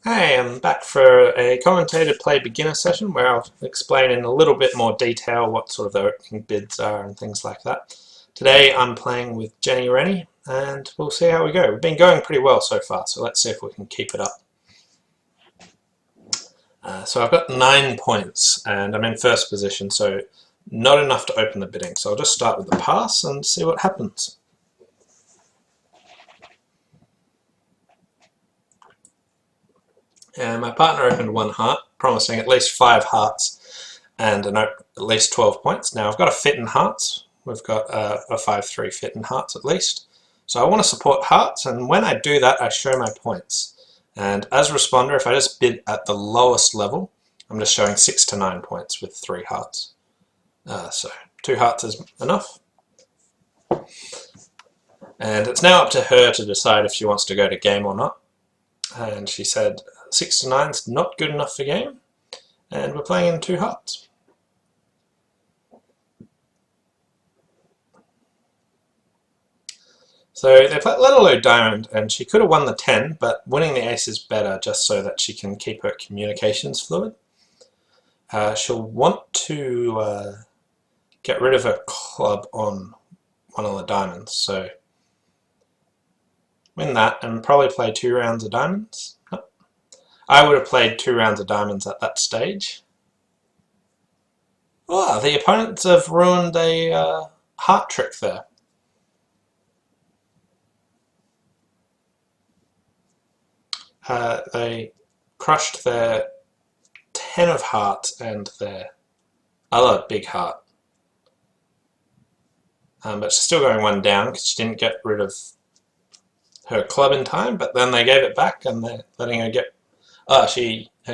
Hey, I'm back for a commentated play beginner session where I'll explain in a little bit more detail what sort of the opening bids are and things like that. Today I'm playing with Jenny Rennie and we'll see how we go. We've been going pretty well so far, so let's see if we can keep it up. So I've got 9 points and I'm in first position, so not enough to open the bidding. So I'll just start with the pass and see what happens. And my partner opened 1 heart, promising at least 5 hearts and at least 12 points. Now I've got a fit in hearts. We've got a 5-3 fit in hearts at least. So I want to support hearts, and when I do that I show my points. And as a responder, if I just bid at the lowest level, I'm just showing 6 to 9 points with 3 hearts. So 2 hearts is enough. And it's now up to her to decide if she wants to go to game or not. And she said 6 to 9 is not good enough for game, and we're playing in 2 hearts. So they played let a low diamond, and she could have won the 10, but winning the ace is better just so that she can keep her communications fluid. She'll want to get rid of her club on one of the diamonds, so win that and probably play 2 rounds of diamonds. No. I would have played 2 rounds of diamonds at that stage. Oh, the opponents have ruined a heart trick there. They crushed their 10 of hearts and their other big heart. But she's still going 1 down because she didn't get rid of her club in time, but then they gave it back and they're letting her get... her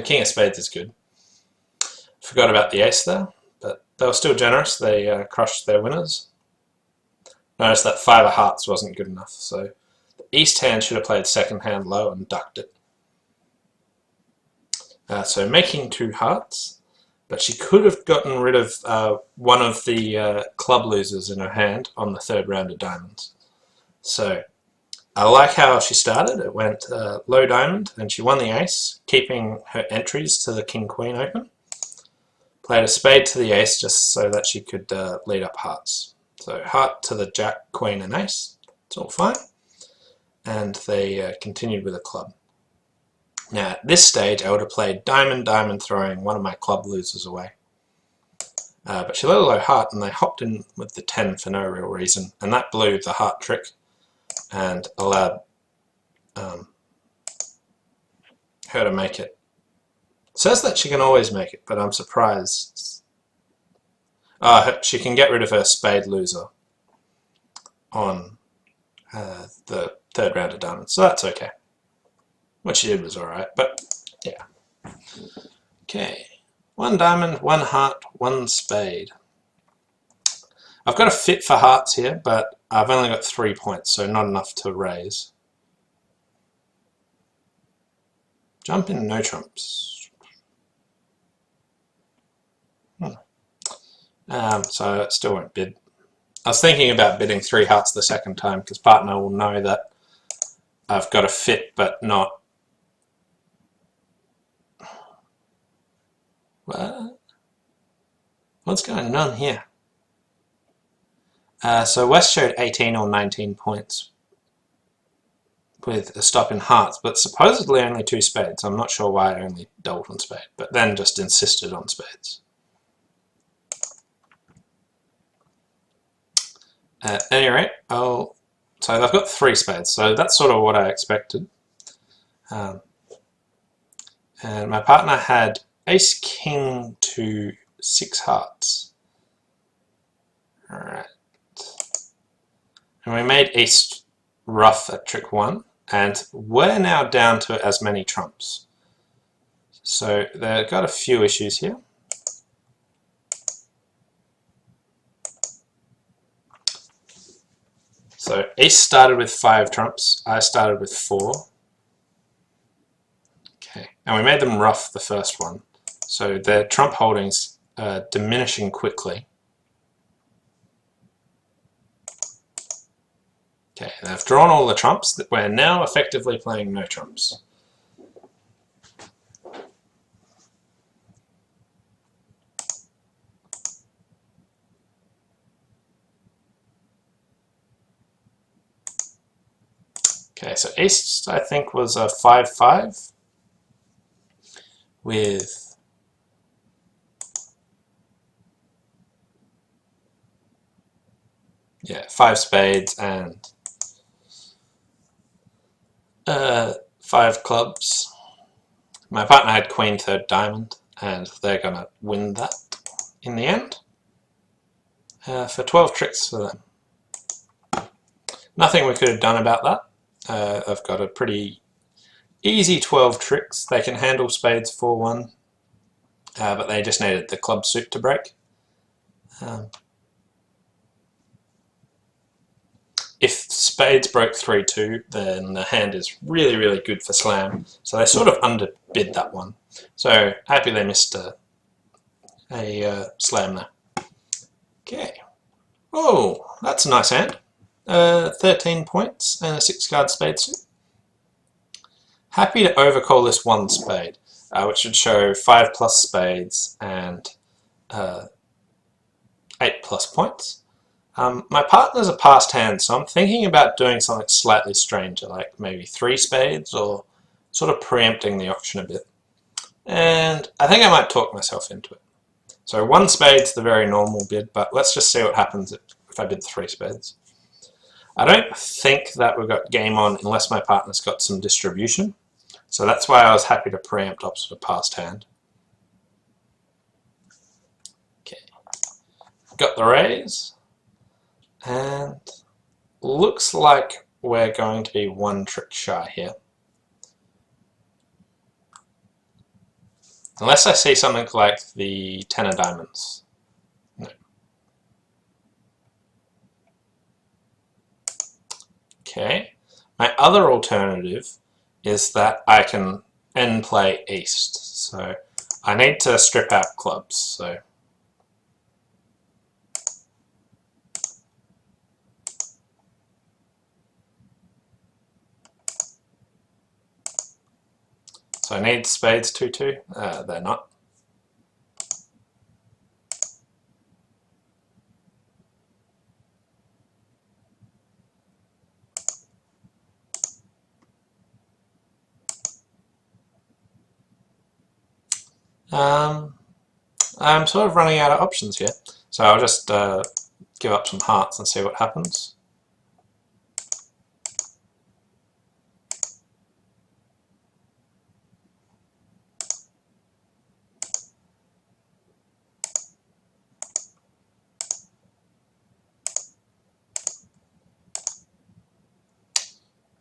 king of spades is good. Forgot about the ace there, but they were still generous. They crushed their winners. Notice that 5 of hearts wasn't good enough, so the east hand should have played second hand low and ducked it. So making 2 hearts, but she could have gotten rid of one of the club losers in her hand on the 3rd round of diamonds. So I like how she started. It went low diamond and she won the ace, keeping her entries to the king-queen open. Played a spade to the ace just so that she could lead up hearts. So heart to the jack, queen and ace. It's all fine. And they continued with a club. Now at this stage I would have played diamond, diamond, throwing one of my club losers away. But she let a low heart and they hopped in with the 10 for no real reason, and that blew the heart trick and allowed her to make it. It says that she can always make it, but I'm surprised. She can get rid of her spade loser on the 3rd round of diamonds, so that's okay. What she did was alright, but yeah. Okay, 1 diamond, 1 heart, 1 spade. I've got a fit for hearts here, but I've only got 3 points, so not enough to raise. Jump in, no trumps. So it still won't bid. I was thinking about bidding 3 hearts the second time, because partner will know that I've got a fit, but not... What? What's going on here? So West showed 18 or 19 points with a stop in hearts, but supposedly only 2 spades. I'm not sure why I only doubled on spade, but then just insisted on spades. At any rate, so they've got 3 spades, so that's sort of what I expected. And my partner had ace king to 6 hearts. Alright. And we made ace rough at trick 1, and we're now down to as many trumps. So they've got a few issues here. So ace started with 5 trumps, I started with 4. Okay, and we made them rough the first one. So their trump holdings are diminishing quickly. Okay, they've drawn all the trumps. We're now effectively playing no trumps. Okay, so East I think was a 5-5 with five spades and 5 clubs. My partner had Queen third diamond, and they're gonna win that in the end for 12 tricks for them. Nothing we could have done about that. I've got a pretty easy 12 tricks. They can handle spades 4-1, but they just needed the club suit to break. If spades broke 3-2, then the hand is really, really good for slam. So they sort of underbid that one. So happy they missed a slam there. Okay. Oh, that's a nice hand. 13 points and a 6-card spade suit. Happy to overcall this 1 spade, which should show 5+ spades and 8+ points. My partner's a passed hand, so I'm thinking about doing something slightly stranger, like maybe 3 spades or sort of preempting the auction a bit. And I think I might talk myself into it. So 1 spade's the very normal bid, but let's just see what happens if I bid 3 spades. I don't think that we've got game on unless my partner's got some distribution. So that's why I was happy to preempt opposite a passed hand. Okay, got the raise. And looks like we're going to be 1 trick shy here. Unless I see something like the 10 of diamonds. No. Okay. My other alternative is that I can end play East. So I need to strip out clubs. So I need spades 2-2. They're not. I'm sort of running out of options here, so I'll just give up some hearts and see what happens.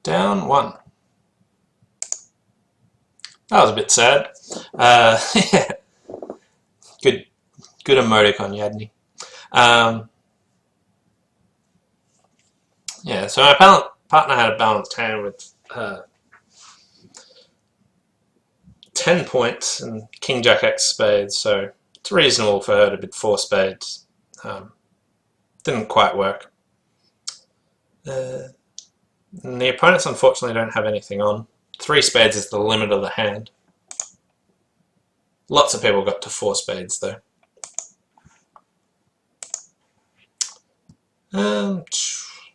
Down 1. That was a bit sad. Yeah. Good emoticon, Yadni. Yeah, so my partner had a balanced hand with 10 points and King Jack X spades, so it's reasonable for her to bid 4 spades. Didn't quite work. And the opponents unfortunately don't have anything on. 3 spades is the limit of the hand. Lots of people got to 4 spades though.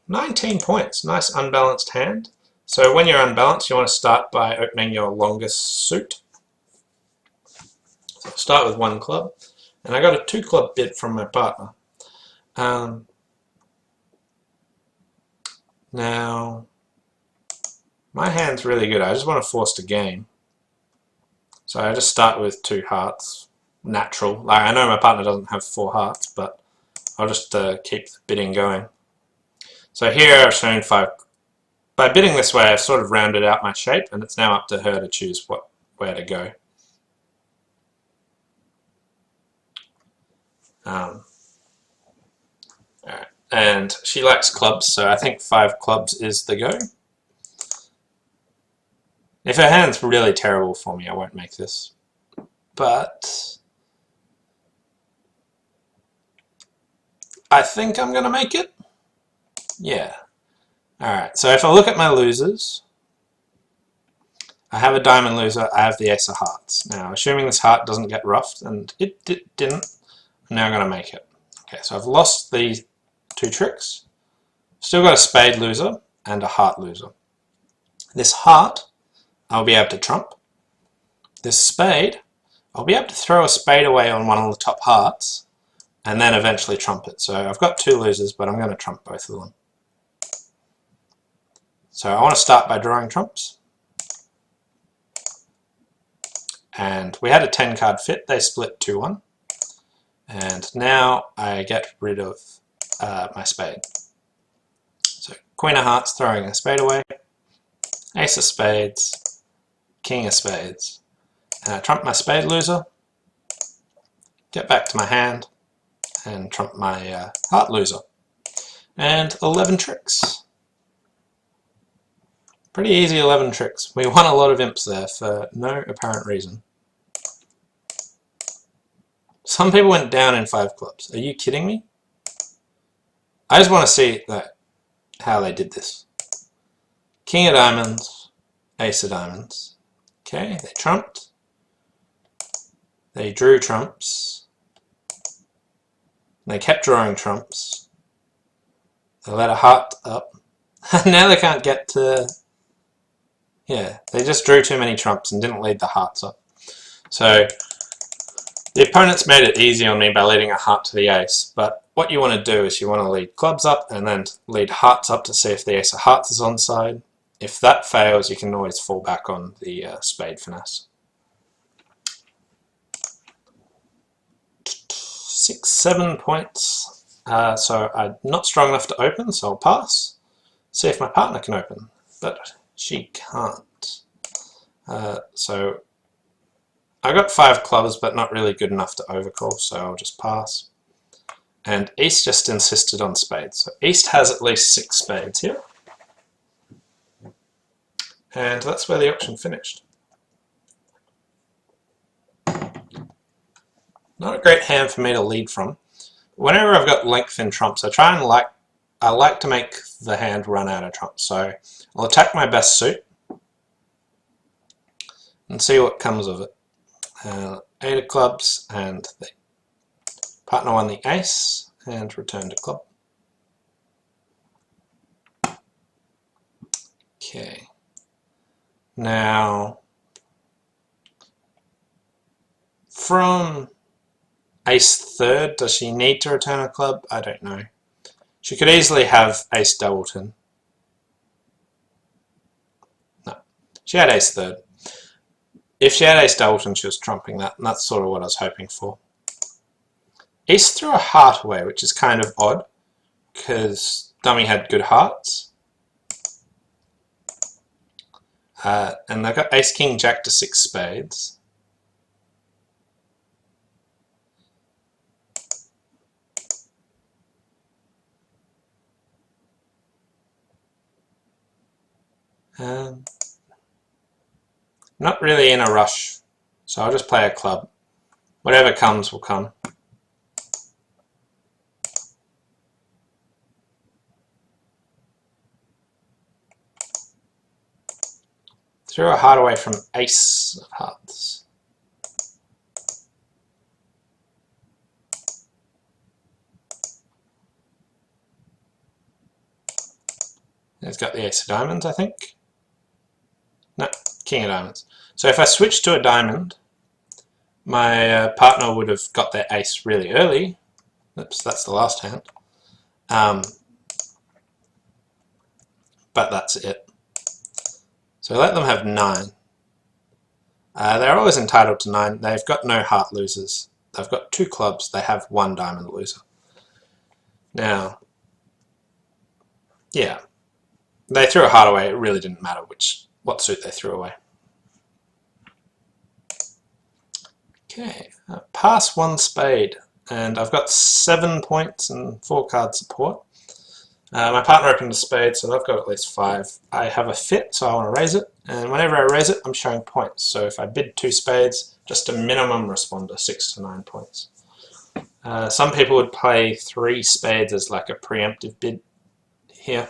19 points, nice unbalanced hand. So when you're unbalanced, you want to start by opening your longest suit. So I'll start with 1 club, and I got a 2 club bid from my partner. Now, my hand's really good. I just want to force the game. So I just start with 2 hearts, natural. Like I know my partner doesn't have 4 hearts, but I'll just keep the bidding going. So here I've shown 5. By bidding this way, I've sort of rounded out my shape, and it's now up to her to choose where to go. Alright, and she likes clubs, so I think 5 clubs is the go. If her hand's really terrible for me, I won't make this. But I think I'm going to make it. Yeah. Alright, so if I look at my losers, I have a diamond loser, I have the ace of hearts. Now, assuming this heart doesn't get roughed, and it didn't, I'm now going to make it. Okay, so I've lost the 2 tricks. Still got a spade loser and a heart loser. This heart, I'll be able to trump. This spade, I'll be able to throw a spade away on one of the top hearts and then eventually trump it. So I've got two losers, but I'm going to trump both of them. So I want to start by drawing trumps. And we had a 10 card fit, they split 2-1. And now I get rid of my spade. So Queen of Hearts throwing a spade away, Ace of Spades, King of Spades. And I trump my spade loser, get back to my hand, and trump my heart loser. And 11 tricks. Pretty easy 11 tricks. We won a lot of imps there for no apparent reason. Some people went down in 5 clubs. Are you kidding me? I just want to see how they did this. King of Diamonds, Ace of Diamonds. Okay, they trumped. They drew trumps. They kept drawing trumps. They let a heart up. Now they can't get to... Yeah, they just drew too many trumps and didn't lead the hearts up. So the opponents made it easy on me by leading a heart to the ace, but what you want to do is you want to lead clubs up and then lead hearts up to see if the ace of hearts is onside. If that fails, you can always fall back on the spade finesse. 6, 7 points. So I'm not strong enough to open, so I'll pass. See if my partner can open, but she can't. So I got 5 clubs, but not really good enough to overcall, so I'll just pass. And East just insisted on spades. So East has at least 6 spades here. And that's where the auction finished. Not a great hand for me to lead from. Whenever I've got length in trumps, I like to make the hand run out of trumps. So I'll attack my best suit and see what comes of it. 8 of clubs, and the partner won the ace and returned a club. Okay. Now, from ace third, does she need to return a club? I don't know. She could easily have ace doubleton. No, she had ace third. If she had ace doubleton, she was trumping that, and that's sort of what I was hoping for. East threw a heart away, which is kind of odd, because dummy had good hearts. And they've got ace, king, jack to 6 spades. Not really in a rush, so I'll just play a club. Whatever comes will come. Threw a heart away from ace of hearts. It's got the ace of diamonds, I think. No, king of diamonds. So if I switch to a diamond, my partner would have got their ace really early. Oops, that's the last hand. But that's it. So let them have 9. They're always entitled to 9. They've got no heart losers. They've got 2 clubs. They have 1 diamond loser. Now, yeah, they threw a heart away. It really didn't matter what suit they threw away. Okay, pass 1 spade, and I've got 7 points and 4 card support. My partner opened a spade, so I've got at least 5. I have a fit, so I want to raise it, and whenever I raise it, I'm showing points. So if I bid 2 spades, just a minimum responder, 6 to 9 points. Some people would play 3 spades as like a preemptive bid here,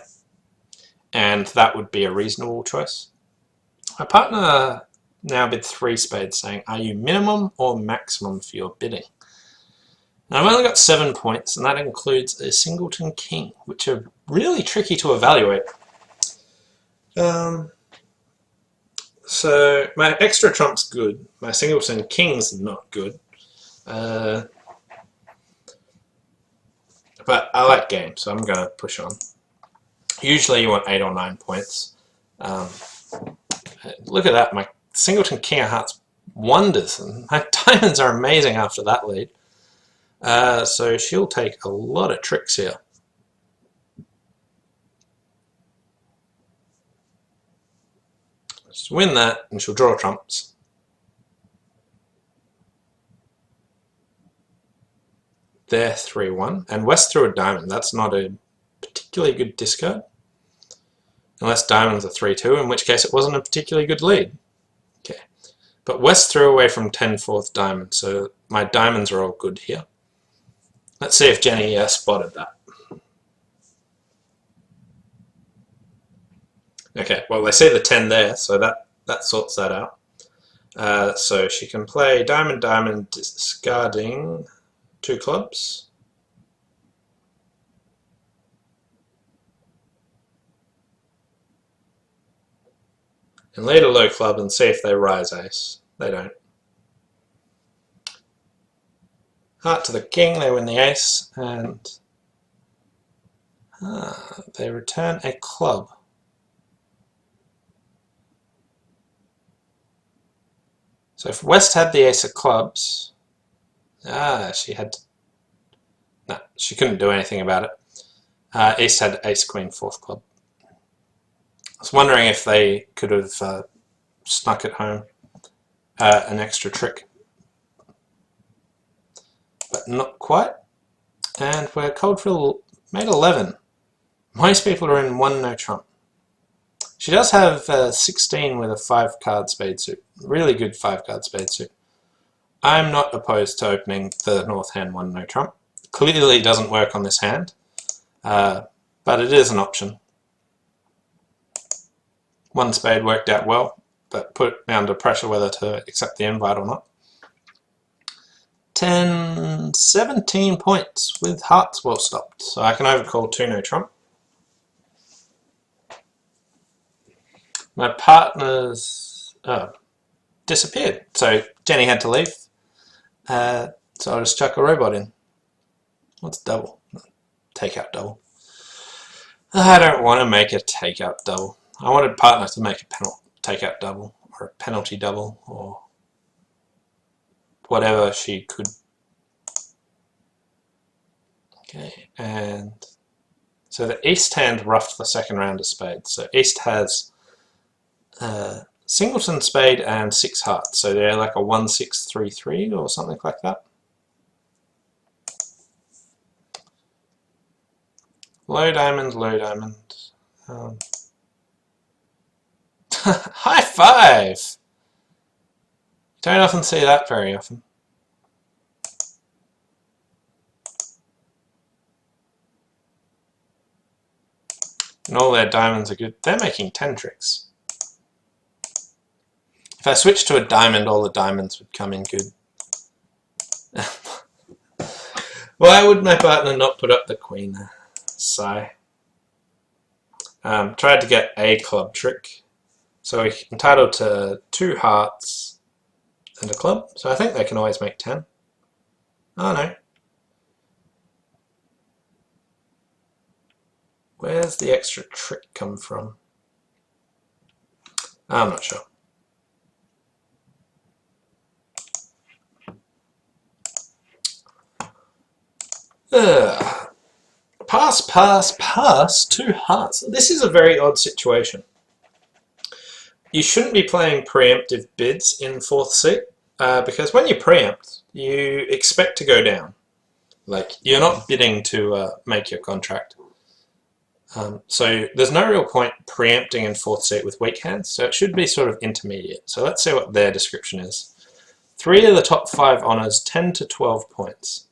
and that would be a reasonable choice. My partner now bid 3 spades, saying, are you minimum or maximum for your bidding? Now I've only got 7 points, and that includes a singleton king, which are really tricky to evaluate. So my extra trump's good. My singleton king's not good. But I like game, so I'm going to push on. Usually you want 8 or 9 points. Look at that, my singleton king of hearts wonders, and my diamonds are amazing after that lead. So she'll take a lot of tricks here. Just win that, and she'll draw trumps. There, 3-1. And West threw a diamond. That's not a particularly good discard. Unless diamonds are 3-2, in which case it wasn't a particularly good lead. Okay. But West threw away from 10-4th diamond, so my diamonds are all good here. Let's see if Jenny spotted that. Okay, well they see the 10 there, so that sorts that out. So she can play diamond, diamond, discarding 2 clubs. And lead a low club and see if they rise ace. They don't. Heart to the king, they win the ace, and they return a club. So if West had the ace of clubs, she had to, no, she couldn't do anything about it. East had ace queen 4th club. I was wondering if they could have snuck it home an extra trick, but not quite. And we're cold for mate 11. Most people are in 1 no trump. She does have 16 with a 5-card spade suit. Really good 5-card spade suit. I'm not opposed to opening the north hand 1 no trump. Clearly doesn't work on this hand, but it is an option. 1 spade worked out well, but put me under pressure whether to accept the invite or not. 17 points with hearts well stopped, so I can overcall 2 no trump. My partner's disappeared, so Jenny had to leave. So I'll just chuck a robot in. What's double? Takeout double. I don't want to make a takeout double. I wanted partner to make a takeout double, or a penalty double, or whatever she could. Okay, and so the East hand roughed the second round of spades. So East has singleton spade and 6 hearts, so they're like a 1-6-3-3 or something like that. Low diamond, low diamond. High five! Don't often see that very often. And all their diamonds are good. They're making 10 tricks. If I switched to a diamond, all the diamonds would come in good. Why would my partner not put up the queen? Sigh. Tried to get a club trick. So we're entitled to 2 hearts and a club. So I think they can always make 10. Oh no. Where's the extra trick come from? I'm not sure. Pass, pass, pass, 2 hearts. This is a very odd situation. You shouldn't be playing preemptive bids in 4th seat because when you preempt, you expect to go down. Like, you're not bidding to make your contract. So there's no real point preempting in 4th seat with weak hands, so it should be sort of intermediate. So let's see what their description is. 3 of the top 5 honours, 10 to 12 points.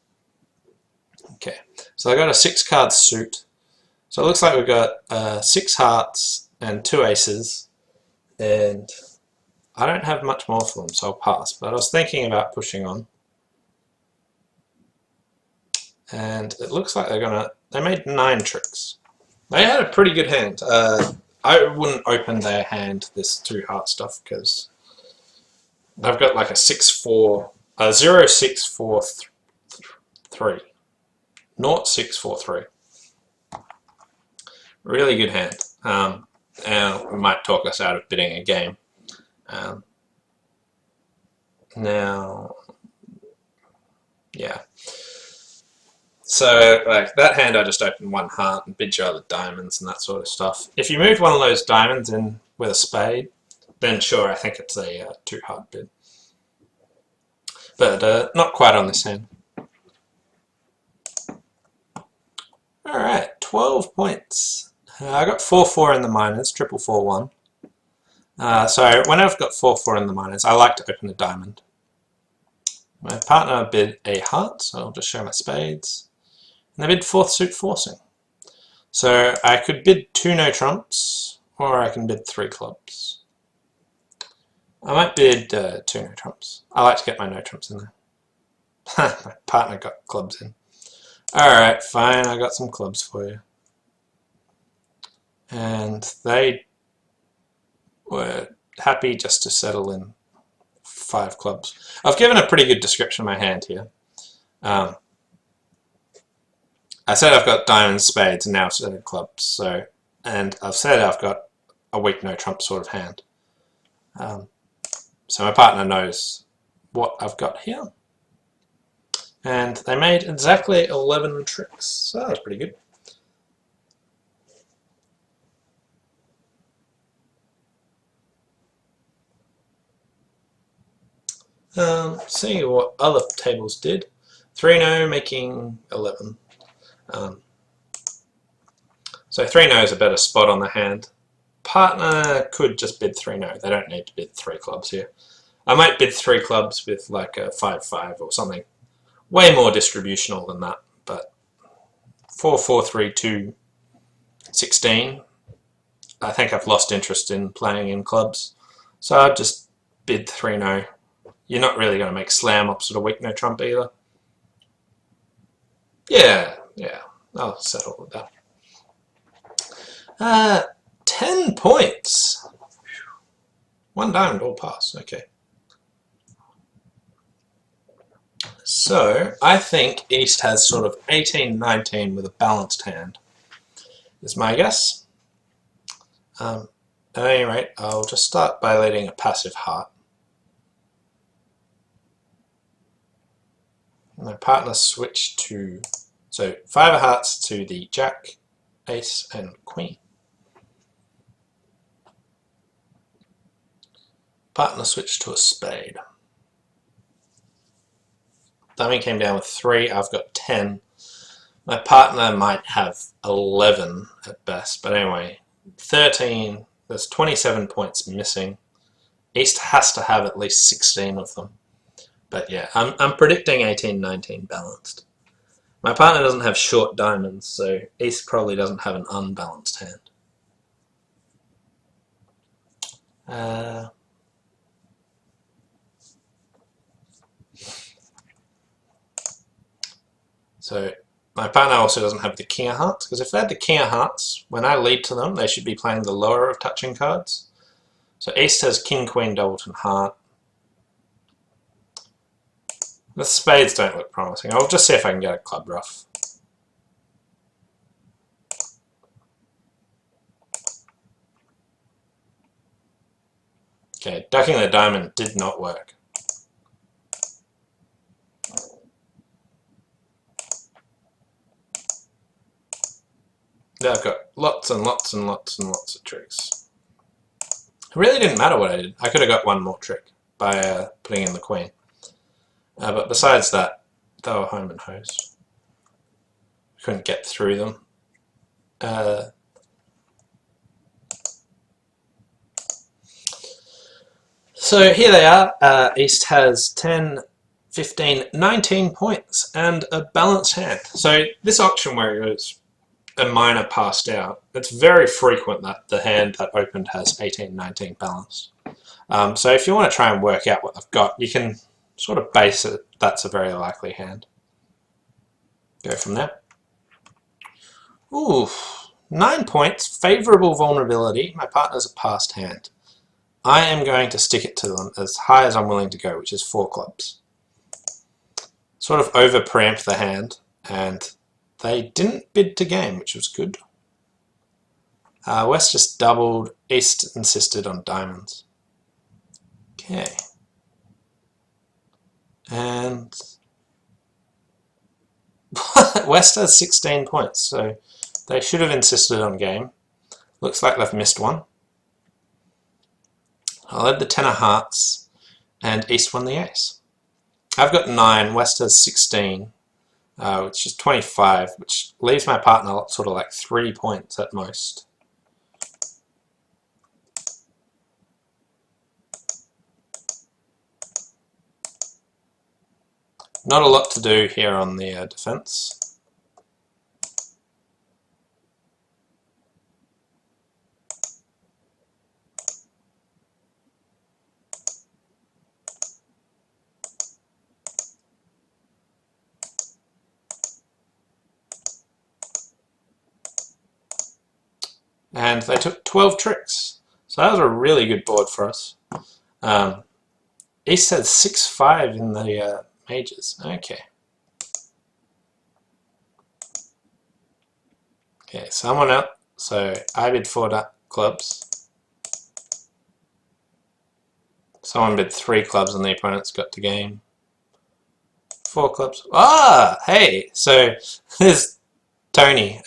Okay, so I got a 6-card suit. So it looks like we've got 6 hearts and 2 aces, and I don't have much more for them, so I'll pass. But I was thinking about pushing on, and it looks like they made 9 tricks. They had a pretty good hand. I I wouldn't open their hand, this 2 heart stuff, because they've got like a 0 6 4 3 0 6 4 3. Really good hand. And it might talk us out of bidding a game. Now, yeah. So, like, that hand I just opened 1 heart and bid your other diamonds and that sort of stuff. If you moved one of those diamonds in with a spade, then sure, I think it's a 2 heart bid. But not quite on this hand. Alright, 12 points. I got 4-4 in the minors, 4-4-1. So when I've got 4-4 in the minors, I like to open a diamond. My partner bid a heart, so I'll just show my spades. And they bid 4th suit forcing. So I could bid 2 no trumps, or I can bid 3 clubs. I might bid 2 no trumps. I like to get my no trumps in there. My partner got clubs in. Alright, fine, I got some clubs for you. And they were happy just to settle in 5 clubs. I've given a pretty good description of my hand here. I said I've got diamonds, spades, and now I've said clubs. So, and I've said I've got a weak no trump sort of hand. So my partner knows what I've got here. And they made exactly 11 tricks. So that was pretty good. See what other tables did. 3-no making 11. So 3-no is a better spot on the hand. Partner could just bid 3-no. They don't need to bid 3 clubs here. I might bid 3 clubs with like a 5-5 or something. Way more distributional than that. But 4-4-3-2 16. I think I've lost interest in playing in clubs. So I'd just bid 3-no. You're not really going to make slam opposite a weak no trump either. Yeah, I'll settle with that. 10 points. 1 diamond, all pass, okay. So, I think East has sort of 18-19 with a balanced hand, is my guess. At any rate, I'll just start by leading a passive heart. My partner switched to, so 5 of hearts to the jack, ace, and queen. Partner switched to a spade. Dummy came down with 3, I've got 10. My partner might have 11 at best, but anyway, 13, there's 27 points missing. East has to have at least 16 of them. But yeah, I'm predicting 18-19 balanced. My partner doesn't have short diamonds, so East probably doesn't have an unbalanced hand. So my partner also doesn't have the king of hearts, because if they had the king of hearts, when I lead to them, they should be playing the lower of touching cards. So East has king, queen, doubleton, heart. The spades don't look promising. I'll just see if I can get a club ruff. Okay, ducking the diamond did not work. Yeah, I've got lots and lots and lots and lots of tricks. It really didn't matter what I did. I could have got one more trick by putting in the queen. But besides that, they were home and hose. Couldn't get through them. So here they are. East has 10, 15, 19 points and a balanced hand. So this auction where it was a minor passed out, it's very frequent that the hand that opened has 18, 19 balanced. So if you want to try and work out what they've got, you can sort of base it, that's a very likely hand. Go from there. Ooh, 9 points, favourable vulnerability. My partner's a passed hand. I am going to stick it to them as high as I'm willing to go, which is 4 clubs. Sort of over preempt the hand, and they didn't bid to game, which was good. West just doubled, East insisted on diamonds. Okay. And West has 16 points, so they should have insisted on game. Looks like they've missed one. I led the 10 of hearts, and East won the ace. I've got 9, West has 16, which is 25, which leaves my partner sort of like 3 points at most. Not a lot to do here on the defense. And they took 12 tricks. So that was a really good board for us. East had 6-5 in the majors. Okay. Okay, someone else. So I bid 4 clubs. Someone bid 3 clubs and the opponent's got to game. 4 clubs. Ah, hey. So there's Tony.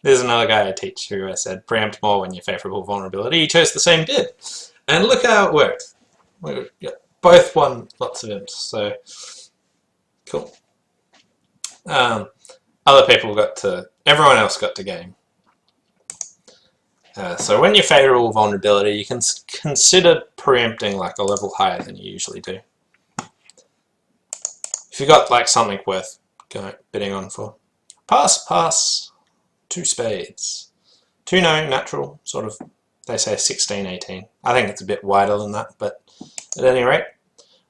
There's another guy I teach who I said preempt more when you're favourable vulnerability. He chose the same bid. And look how it worked. We both won lots of imps, so cool. Other people got to, everyone else got to game. So when you're favourable vulnerability, you can consider preempting like a level higher than you usually do. If you got like something worth bidding on for. Pass, pass, 2 spades. 2 no, natural, sort of, they say 16, 18. I think it's a bit wider than that, but at any rate,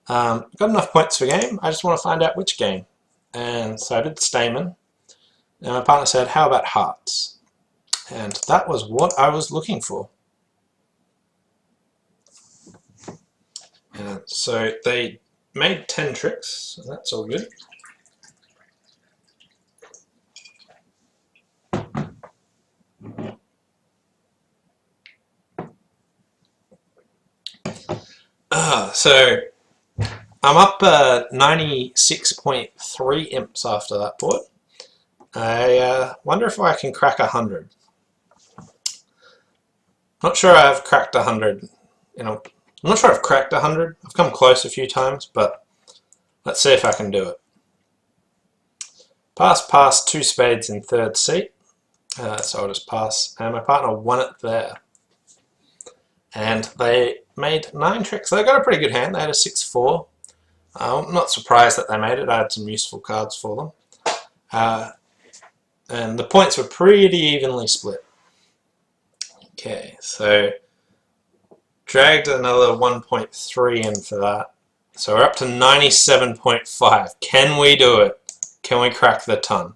got enough points for game. I just want to find out which game. And so I did Stamen. And my partner said, how about hearts? And that was what I was looking for. And so they made 10 tricks, so that's all good. So I'm up 96.3 imps after that board. I wonder if I can crack 100. Not sure I've cracked 100. I'm not sure I've cracked 100. I've come close a few times, but let's see if I can do it. Pass, pass, 2 spades in 3rd seat. So I'll just pass, and my partner won it there. And they made 9 tricks. They got a pretty good hand. They had a 6-4. I'm not surprised that they made it. I had some useful cards for them. And the points were pretty evenly split. Okay, so dragged another 1.3 in for that. So we're up to 97.5. Can we do it? Can we crack the ton?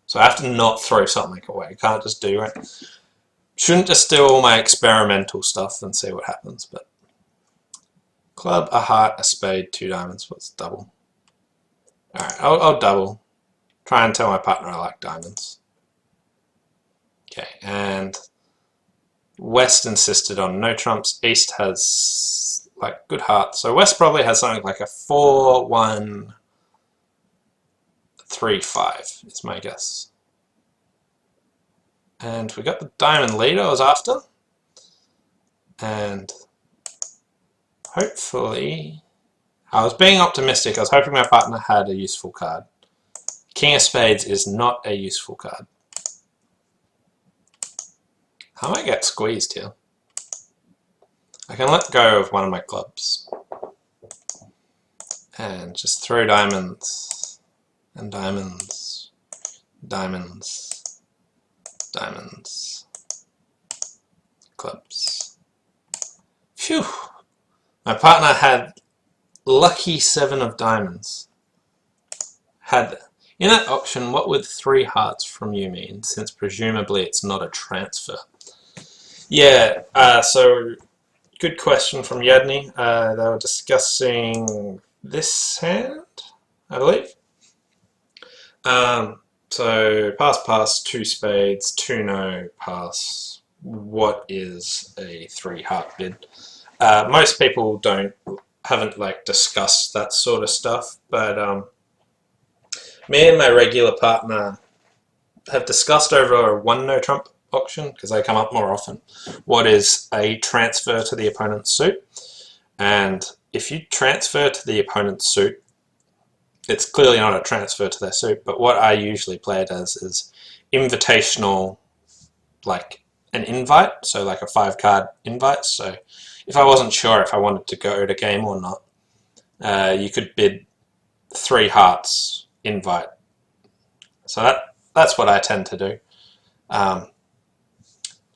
So I have to not throw something away. I can't just do it. Shouldn't just do all my experimental stuff and see what happens, but club, a heart, a spade, 2 diamonds. What's double? Alright, I'll double. Try and tell my partner I like diamonds. Okay, and West insisted on no trumps. East has like good hearts. So West probably has something like a 4-1-3-5 is my guess. And we got the diamond lead I was after. And hopefully, I was being optimistic. I was hoping my partner had a useful card. King of Spades is not a useful card. I might get squeezed here. I can let go of one of my clubs. And just throw diamonds. And diamonds. Diamonds. Diamonds. Clubs. Phew! My partner had lucky 7 of diamonds. In that auction, what would 3 hearts from you mean, since presumably it's not a transfer? Yeah, so good question from Yadni. They were discussing this hand, I believe. So pass, 2 spades, 2 no, pass. What is a 3 heart bid? Most people haven't like discussed that sort of stuff, but me and my regular partner have discussed over a 1 no trump auction, because they come up more often, what is a transfer to the opponent's suit. And if you transfer to the opponent's suit, it's clearly not a transfer to their suit, but what I usually play it as is invitational, like an invite, so like a 5-card invite. So if I wasn't sure if I wanted to go to game or not, you could bid 3 hearts invite. So that's what I tend to do.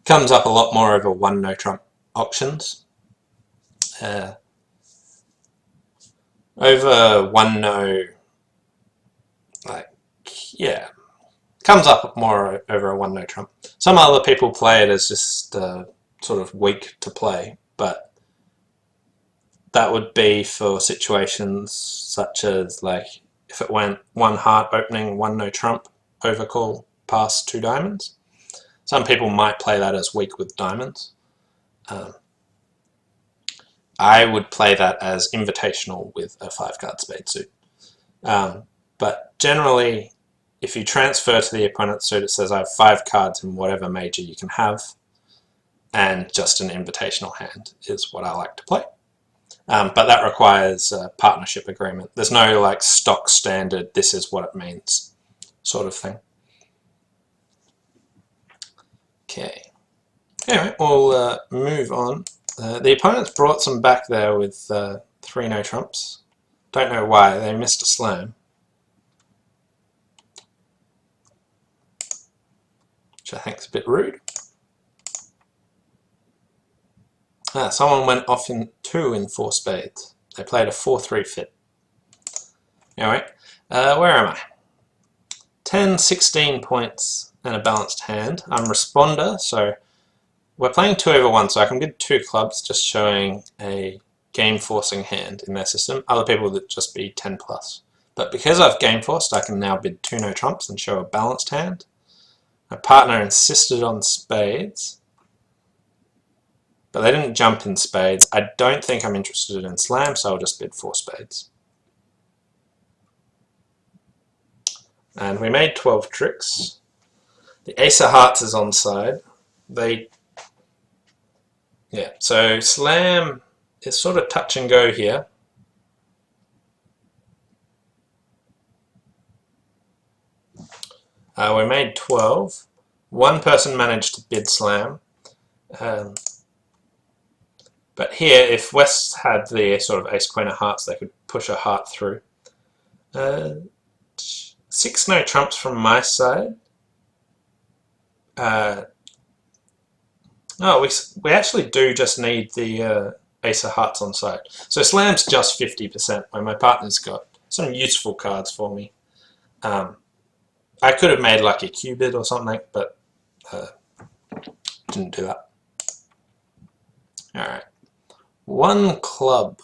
Comes up a lot more over 1 no trump auctions. Over 1 no, like, yeah, comes up more over a 1 no trump. Some other people play it as just sort of weak to play, but that would be for situations such as, like, if it went 1 heart opening, 1 no trump, overcall, pass 2 diamonds. Some people might play that as weak with diamonds. I would play that as invitational with a 5-card spade suit. But generally, if you transfer to the opponent's suit, it says I have 5 cards in whatever major you can have, and just an invitational hand is what I like to play. But that requires a partnership agreement. There's no like stock standard, this is what it means sort of thing. Okay. Anyway, we'll move on. The opponents brought some back there with 3 no trumps. Don't know why, they missed a slam. Which I think is a bit rude. Someone went off in 2 in 4 spades. They played a 4-3 fit. Anyway, where am I? 10, 16 points and a balanced hand. I'm responder, so we're playing 2 over 1, so I can bid 2 clubs, just showing a game-forcing hand in their system. Other people would just be 10 plus. But because I've game-forced, I can now bid 2 no trumps and show a balanced hand. My partner insisted on spades, but they didn't jump in spades. I don't think I'm interested in slam, so I'll just bid 4 spades. And we made 12 tricks. The ace of hearts is on side. So slam is sort of touch and go here. We made 12. One person managed to bid slam. But here, if West had the sort of ace queen of hearts, they could push a heart through. 6 no trumps from my side. We actually do just need the ace of hearts on side. So slam's just 50%, where my partner's got some useful cards for me. I could have made like a Q-bid or something, but didn't do that. Alright. 1 club.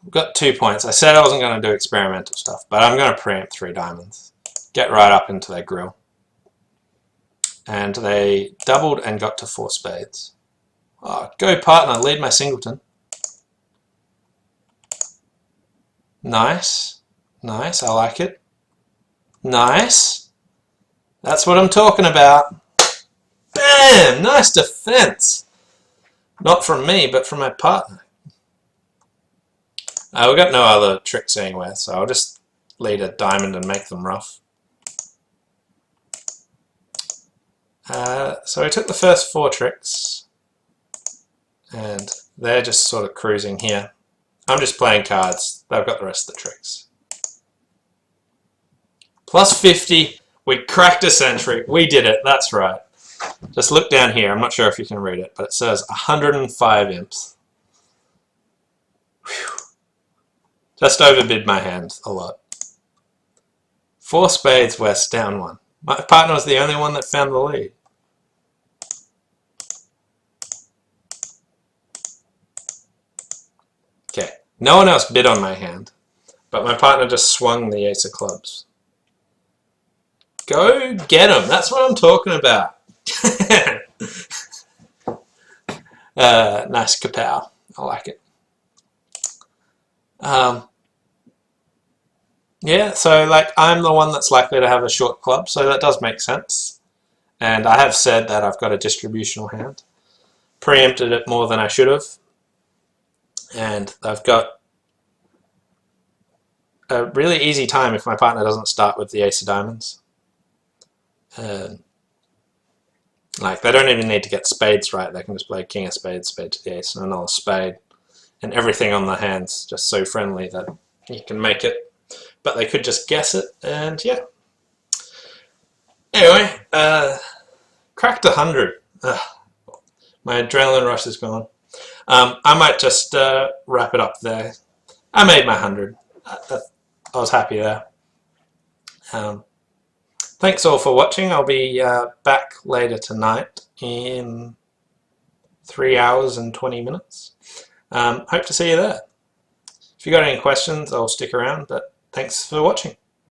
We've got 2 points. I said I wasn't going to do experimental stuff, but I'm going to preempt 3 diamonds. Get right up into their grill. And they doubled and got to 4 spades. Oh, go partner, lead my singleton. Nice. Nice, I like it. Nice. That's what I'm talking about. Bam! Nice defense. Not from me, but from my partner. We've got no other tricks anywhere, so I'll just lead a diamond and make them rough. So we took the first 4 tricks, and they're just sort of cruising here. I'm just playing cards. They've got the rest of the tricks. Plus 50. We cracked a century. We did it. That's right. Just look down here. I'm not sure if you can read it, but it says 105 imps. Whew. Just overbid my hand a lot. 4 spades, West, down 1. My partner was the only one that found the lead. Okay, no one else bid on my hand, but my partner just swung the ace of clubs. Go get him, that's what I'm talking about. Nice kapow, I like it. Yeah, so like I'm the one that's likely to have a short club, so that does make sense. And I have said that I've got a distributional hand. Preempted it more than I should have. And I've got a really easy time if my partner doesn't start with the ace of diamonds. Like they don't even need to get spades right, they can just play king of spades, spade to the ace, and another spade. And everything on the hand's just so friendly that you can make it. But they could just guess it, and yeah. Anyway, cracked 100. My adrenaline rush is gone. I might just wrap it up there. I made my 100. I was happy there. Thanks all for watching. I'll be back later tonight in 3 hours and 20 minutes. Hope to see you there. If you got any questions, I'll stick around, but thanks for watching.